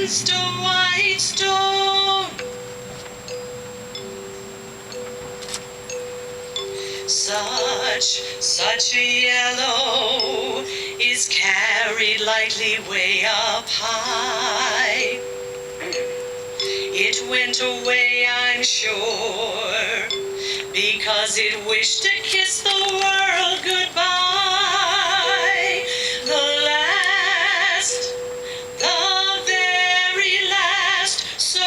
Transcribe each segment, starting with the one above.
against a white stone. Such a yellow is carried lightly way up high. It went away, I'm sure, because it wished to kiss the world goodbye. The very last, so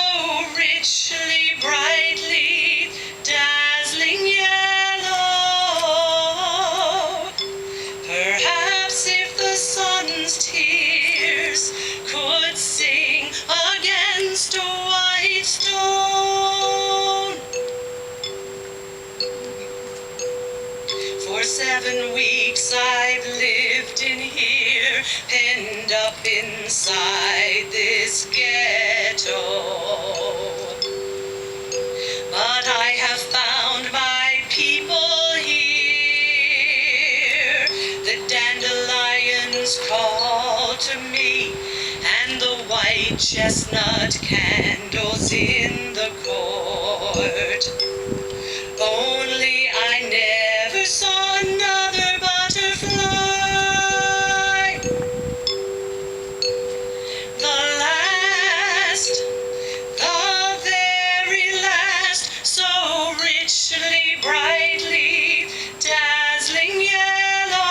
richly, brightly, dazzling yellow. Perhaps if the sun's tears could sing against a white stone. For 7 weeks I've lived in here, penned up inside this ghetto. But I have found my people here. The dandelions call to me, and the white chestnut candles in the court. Only I never saw another butterfly. The very last, so richly, brightly, dazzling yellow.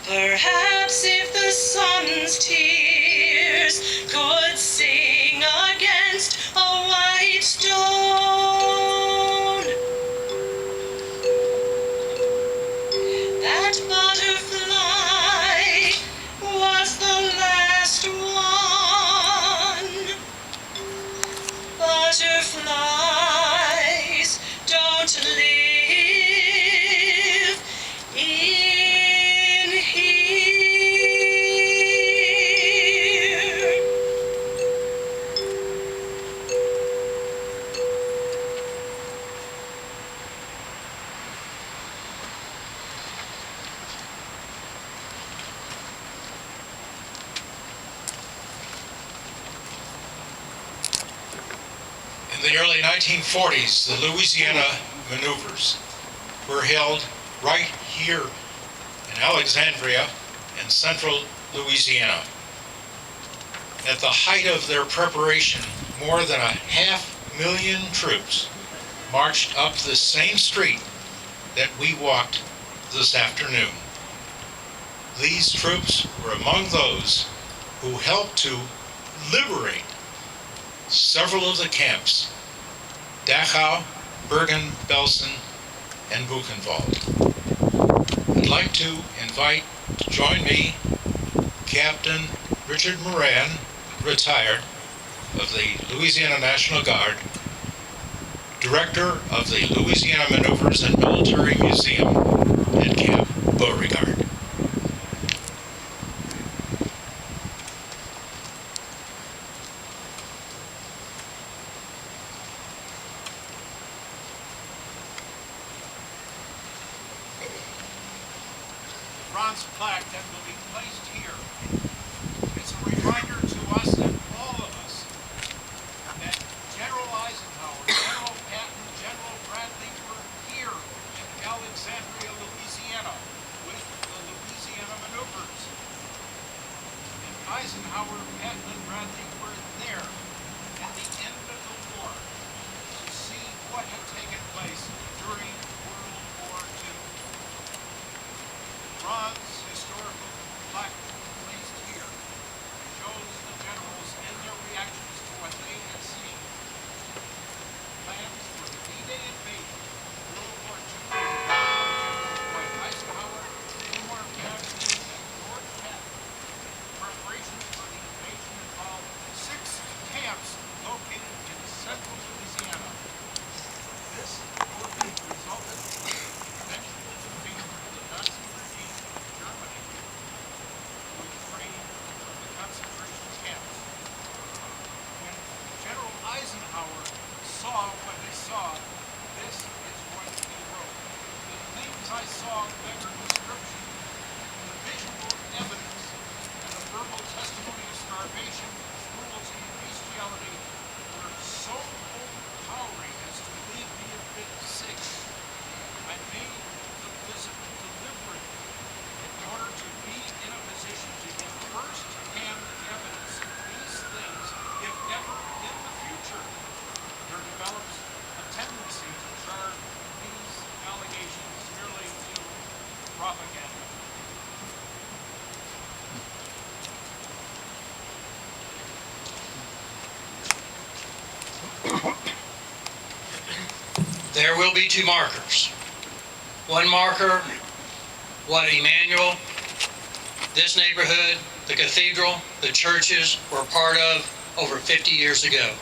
Perhaps if the sun's tears could sing against a white stone. That butterfly was the last one. Butterflies don't live in here. In the early 1940s, the Louisiana maneuvers were held right here in Alexandria in central Louisiana. At the height of their preparation, more than 500,000 troops marched up the same street that we walked this afternoon. These troops were among those who helped to liberate several of the camps: Dachau, Bergen-Belsen, and Buchenwald. I'd like to invite to join me Captain Richard Moran, retired, of the Louisiana National Guard, Director of the Louisiana Maneuvers and Military Museum at Camp Beauregard. Bronze plaque that will be placed here. It's a reminder to us, and all of us, that General Eisenhower, General Patton, General Bradley were here in Alexandria, Louisiana, with the Louisiana maneuvers. And Eisenhower, Patton, and Bradley were there at the end of the war to see what had taken place during World War II. Bronze historical plaque placed here shows the generals and their reactions to what they had seen. Plans for the D-Day invasion of World War II by Eisenhower, Seymour, Patton, and George Patton. Preparations for the invasion involved 6 camps located in central Louisiana. This resulted in the eventual defeat of the Nazi regime in Germany with training of the concentration camps. When General Eisenhower saw what he saw, this is what he wrote. The things I saw beggar description, the visual evidence, and the verbal testimony occupation, cruelty, bestiality were so overpowering as to leave me a bit sick. I made the visit deliberate in order to be in a position to give first-hand evidence of these things, if ever in the future there develops a tendency to charge these allegations merely to propaganda. There will be two markers. One marker, what Emmanuel, this neighborhood, the cathedral, the churches were part of over 50 years ago,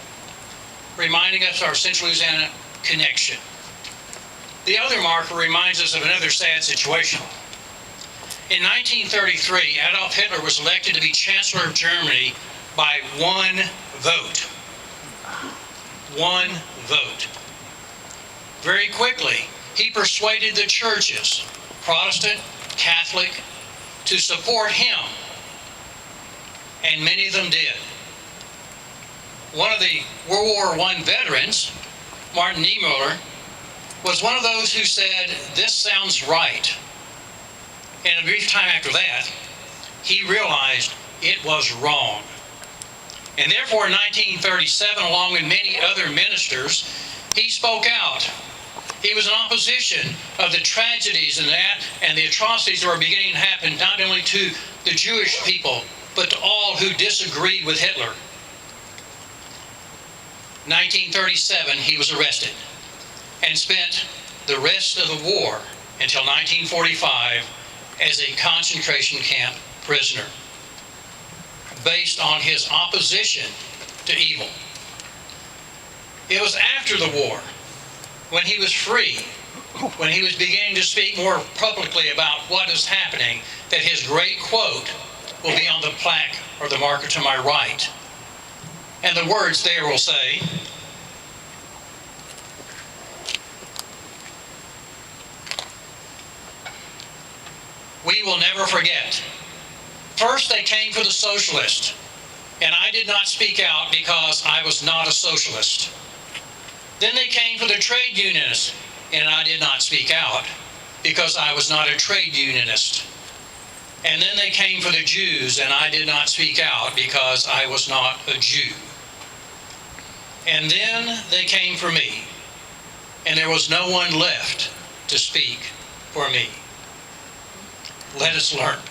reminding us of our Central Louisiana connection. The other marker reminds us of another sad situation. In 1933, Adolf Hitler was elected to be Chancellor of Germany by one vote. One vote. Very quickly, he persuaded the churches, Protestant, Catholic, to support him, and many of them did. One of the World War I veterans, Martin Niemöller, was one of those who said, "This sounds right." And a brief time after that, he realized it was wrong. And therefore, in 1937, along with many other ministers, he spoke out. He was in opposition of the tragedies and the atrocities that were beginning to happen, not only to the Jewish people, but to all who disagreed with Hitler. 1937, he was arrested and spent the rest of the war until 1945 as a concentration camp prisoner, based on his opposition to evil. It was after the war, when he was free, when he was beginning to speak more publicly about what is happening, that his great quote will be on the plaque or the marker to my right. And the words there will say, "We will never forget. First they came for the socialists, and I did not speak out because I was not a socialist. Then they came for the trade unionists, and I did not speak out because I was not a trade unionist. And then they came for the Jews, and I did not speak out because I was not a Jew. And then they came for me, and there was no one left to speak for me." Let us learn.